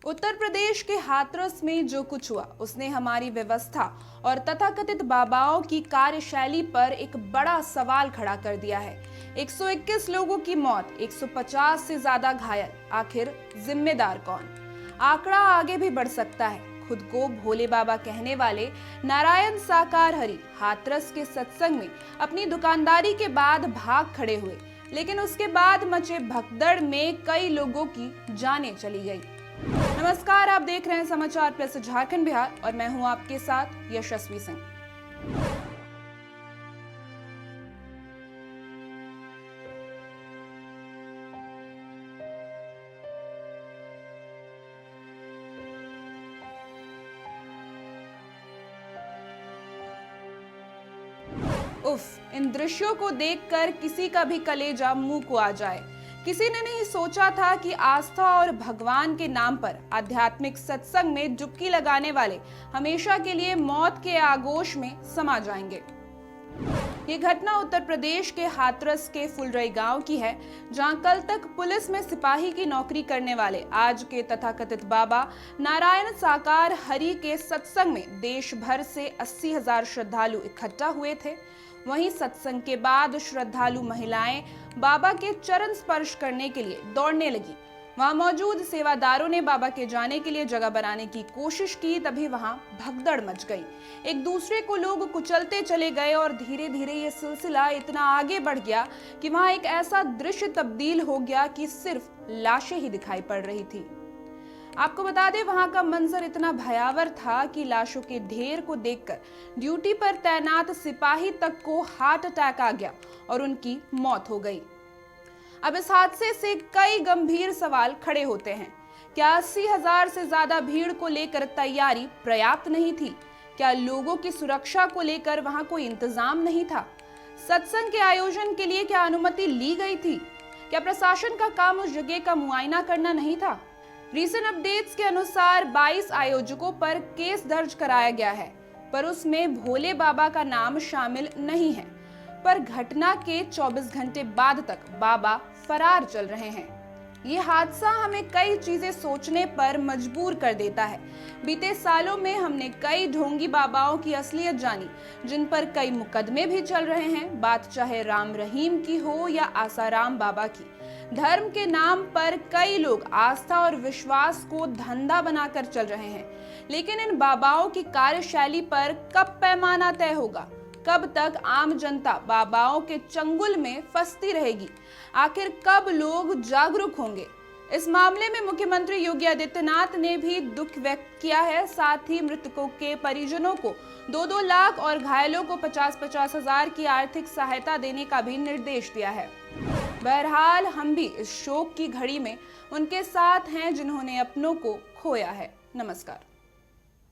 उत्तर प्रदेश के हाथरस में जो कुछ हुआ उसने हमारी व्यवस्था और तथाकथित बाबाओं की कार्यशैली पर एक बड़ा सवाल खड़ा कर दिया है। 121 लोगों की मौत, 150 से ज्यादा घायल, आखिर जिम्मेदार कौन? आंकड़ा आगे भी बढ़ सकता है। खुद को भोले बाबा कहने वाले नारायण साकार हरि हाथरस के सत्संग में अपनी दुकानदारी के बाद भाग खड़े हुए, लेकिन उसके बाद मचे भगदड़ में कई लोगों की जानें चली गई। नमस्कार, आप देख रहे हैं समाचार प्लस झारखंड बिहार और मैं हूं आपके साथ यशस्वी सिंह। इन दृश्यों को देखकर किसी का भी कलेजा मुंह को आ जाए। किसी ने नहीं सोचा था कि आस्था और भगवान के नाम पर आध्यात्मिक सत्संग में डुबकी लगाने वाले हमेशा के लिए मौत के आगोश में समा जाएंगे। ये घटना उत्तर प्रदेश के हाथरस के फुलरई गांव की है, जहां कल तक पुलिस में सिपाही की नौकरी करने वाले आज के तथाकथित बाबा नारायण साकार हरि के सत्संग में देश भर से 80,000 श्रद्धालु इकट्ठा हुए थे। वहीं सत्संग के बाद श्रद्धालु महिलाएं बाबा के चरण स्पर्श करने के लिए दौड़ने लगी। वहां मौजूद सेवादारों ने बाबा के जाने के लिए जगह बनाने की कोशिश की, तभी वहां भगदड़ मच गई। एक दूसरे को लोग कुचलते चले गए और धीरे धीरे ये सिलसिला इतना आगे बढ़ गया कि वहां एक ऐसा दृश्य तब्दील हो गया कि सिर्फ लाशें ही दिखाई पड़ रही थी। आपको बता दें, वहां का मंजर इतना भयावह था कि लाशों के ढेर को देखकर ड्यूटी पर तैनात सिपाही तक को हार्ट अटैक आ गया और उनकी मौत हो गई। अब इस हादसे से कई गंभीर सवाल खड़े होते हैं। क्या 80,000 से ज्यादा भीड़ को लेकर तैयारी पर्याप्त नहीं थी? क्या लोगों की सुरक्षा को लेकर वहां कोई इंतजाम नहीं था? सत्संग के आयोजन के लिए क्या अनुमति ली गई थी? क्या प्रशासन का काम उस जगह का मुआयना करना नहीं था? रीसेंट अपडेट्स के अनुसार 22 आयोजकों पर केस दर्ज कराया गया है, पर उसमें भोले बाबा का नाम शामिल नहीं है। पर घटना के 24 घंटे बाद तक बाबा फरार चल रहे हैं। ये हादसा हमें कई चीजें सोचने पर मजबूर कर देता है। बीते सालों में हमने कई ढोंगी बाबाओं की असलियत जानी, जिन पर कई मुकदमे भी चल रहे हैं। बात चाहे राम रहीम की हो या आसाराम बाबा की, धर्म के नाम पर कई लोग आस्था और विश्वास को धंधा बनाकर चल रहे हैं। लेकिन इन बाबाओं की कार्यशैली पर कब पैमाना तय होगा? कब तक आम जनता बाबाओं के चंगुल में फंसती रहेगी? आखिर कब लोग जागरूक होंगे? इस मामले में मुख्यमंत्री योगी आदित्यनाथ ने भी दुख व्यक्त किया है। साथ ही मृतकों के परिजनों को 2-2 लाख और घायलों को 50-50 हजार की आर्थिक सहायता देने का भी निर्देश दिया है। बहरहाल हम भी इस शोक की घड़ी में उनके साथ हैं जिन्होंने अपनों को खोया है। नमस्कार।